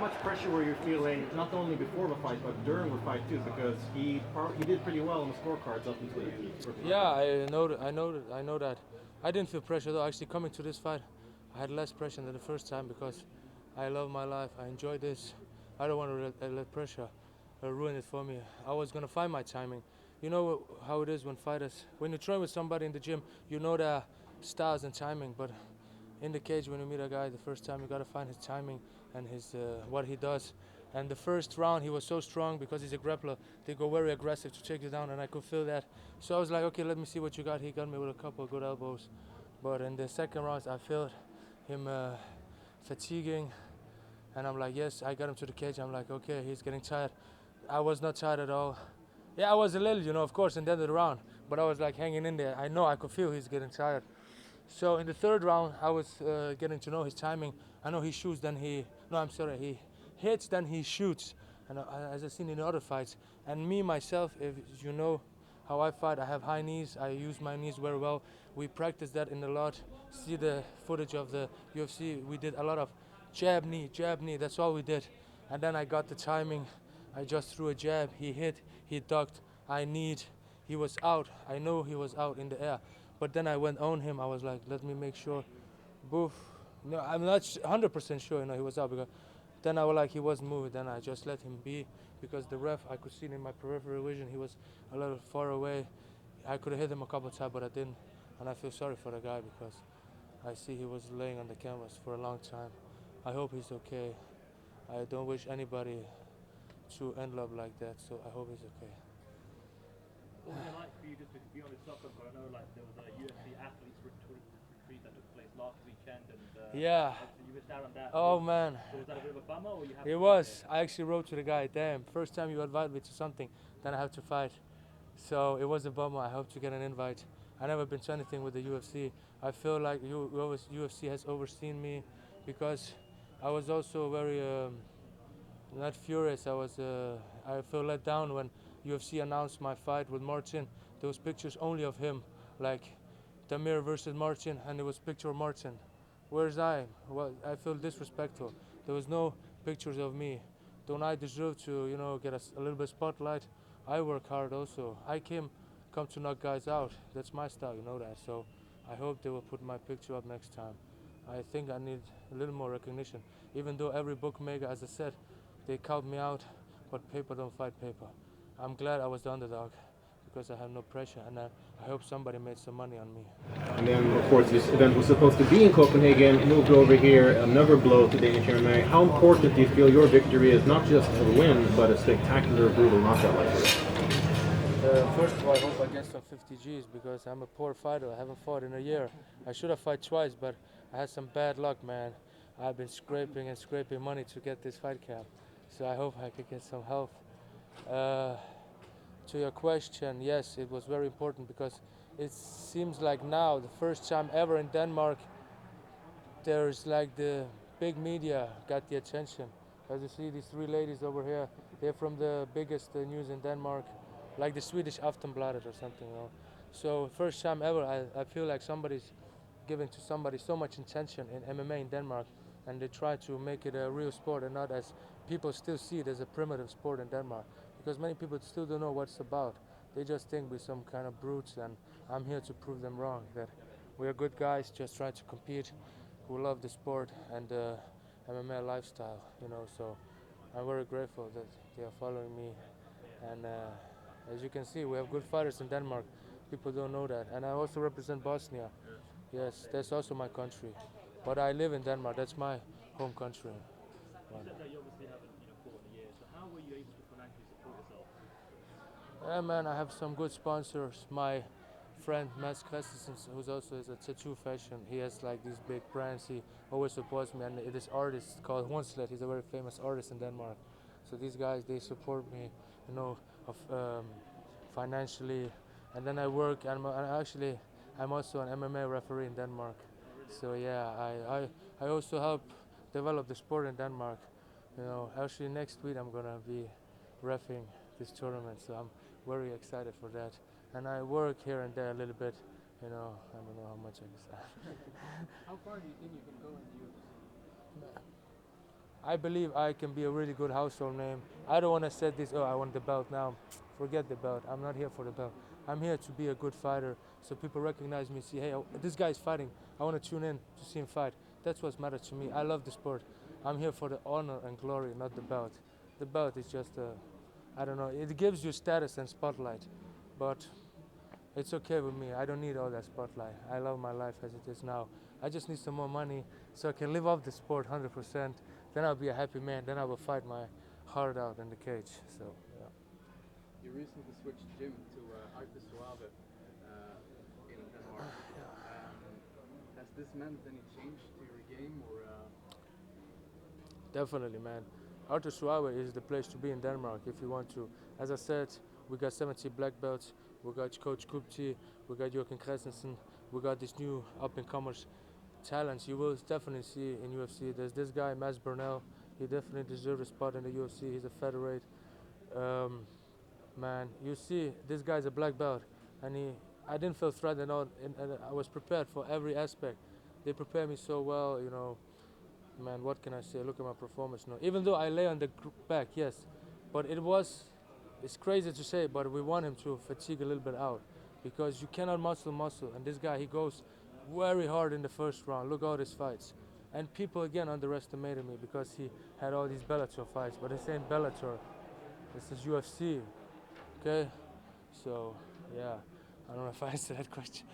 much pressure were you feeling, not only before the fight, but during the fight too? Because he did pretty well on the scorecards up until you. Yeah, I know that. I didn't feel pressure though. Actually, coming to this fight, I had less pressure than the first time because I love my life. I enjoy this. I don't want to let pressure ruin it for me. I was gonna find my timing. You know how it is when fighters, when you train with somebody in the gym, you know their styles and timing. But in the cage, when you meet a guy the first time, you gotta find his timing and his what he does. And the first round, he was so strong because he's a grappler. They go very aggressive to take you down, and I could feel that. So I was like, okay, let me see what you got. He got me with a couple of good elbows. But in the second round, I felt him fatiguing, and I'm like, yes, I got him to the cage. I'm like, okay, he's getting tired. I was not tired at all. Yeah, I was a little, of course, in the end of the round, but I was like hanging in there. I know I could feel he's getting tired. So in the third round, I was getting to know his timing. I know he shoots, then he he hits, then he shoots, and as I've seen in other fights. And me myself, if you know how I fight, I have high knees. I use my knees very well. We practice that in a lot. See the footage of the UFC. We did a lot of jab knee, jab knee. That's all we did. And then I got the timing. I just threw a jab. He hit. He ducked. I kneed. He was out. I know he was out in the air. But then I went on him. I was like, let me make sure. Boof. No, I'm not 100% sure. He was out because then I was like, he wasn't moving. Then I just let him be because the ref, I could see in my peripheral vision, he was a little far away. I could have hit him a couple of times, but I didn't. And I feel sorry for the guy because I see he was laying on the canvas for a long time. I hope he's okay. I don't wish anybody to end up like that, so I hope he's okay. What was it like for you just to be on this soccer court? I know there was a UFC athletes retreat that took place last weekend, and Yeah. obviously you missed out on that. Oh man. So was that a bit of a bummer, or you happy? It was. I actually wrote to the guy, damn, first time you invite me to something, then I have to fight. So it was a bummer. I hope to get an invite. I never been to anything with the UFC. I feel like UFC has overseen me because I was also very not furious. I feel let down when UFC announced my fight with Martin. There was pictures only of him, like Damir versus Martin, and there was picture of Martin. Where's I? Well, I feel disrespectful. There was no pictures of me. Don't I deserve to, get a little bit spotlight? I work hard also. I come to knock guys out. That's my style, you know that. So I hope they will put my picture up next time. I think I need a little more recognition. Even though every bookmaker, as I said, they count me out, but paper don't fight paper. I'm glad I was the underdog because I have no pressure, and I hope somebody made some money on me. And then, of course, this event was supposed to be in Copenhagen, moved over here, another blow to Danish MMA. How important do you feel your victory is, not just a win, but a spectacular, brutal knockout like this? First of all, I hope I get some 50 Gs because I'm a poor fighter. I haven't fought in a year. I should have fought twice, but I had some bad luck, man. I've been scraping and scraping money to get this fight cap. So I hope I could get some help. To your question, yes, it was very important because it seems like now, the first time ever in Denmark, there's like the big media got the attention. As you see, these three ladies over here, they're from the biggest news in Denmark, like the Swedish Aftonbladet or something. So first time ever, I feel like somebody's giving to somebody so much attention in MMA in Denmark, and they try to make it a real sport and not as people still see it as a primitive sport in Denmark, because many people still don't know what it's about. They just think we're some kind of brutes, and I'm here to prove them wrong, that we're good guys just trying to compete, who love the sport and the MMA lifestyle, so I'm very grateful that they are following me. And as you can see, we have good fighters in Denmark. People don't know that. And I also represent Bosnia. Yes, that's also my country. But I live in Denmark. That's my home country. You said that you obviously haven't fought in a year. So how were you able to financially support yourself? Yeah, man, I have some good sponsors. My friend Mads Christensen, who's also is a tattoo fashion, he has like these big brands. He always supports me, and this artist called Hornslet. He's a very famous artist in Denmark. So these guys, they support me, of financially. And then I work, and I'm also an MMA referee in Denmark. So yeah, I also help develop the sport in Denmark. Actually next week I'm gonna be reffing this tournament, so I'm very excited for that. And I work here and there a little bit. I don't know how much I can say. How far do you think you can go in the UFC? I believe I can be a really good household name. I don't want to say this, oh, I want the belt now. Forget the belt. I'm not here for the belt. I'm here to be a good fighter, so people recognize me, see, hey, this guy's fighting. I want to tune in to see him fight. That's what matters to me. I love the sport. I'm here for the honor and glory, not the belt. The belt is just I don't know, it gives you status and spotlight, but it's okay with me. I don't need all that spotlight. I love my life as it is now. I just need some more money so I can live off the sport 100%. Then I'll be a happy man. Then I will fight my heart out in the cage. So, yeah. You recently switched gym to Arte Suave in Denmark. Has this meant any change to your game, or? Definitely, man. Arte Suave is the place to be in Denmark if you want to. As I said, we got 70 black belts. We got Coach Kupti. We got Joachim Christensen. We got these new up-and-comers talents you will definitely see in UFC. There's this guy, Mads Burnell. He definitely deserves a spot in the UFC. He's a featherweight. Man, you see, this guy's a black belt, and I didn't feel threatened at all, and I was prepared for every aspect. They prepared me so well, you know. Man, what can I say? Look at my performance now. Even though I lay on the back, yes, but it's crazy to say, but we want him to fatigue a little bit out, because you cannot muscle, and this guy, he goes very hard in the first round. Look at all his fights. And people again underestimated me because he had all these Bellator fights, but this ain't Bellator. This is UFC, okay? So, yeah, I don't know if I answered that question.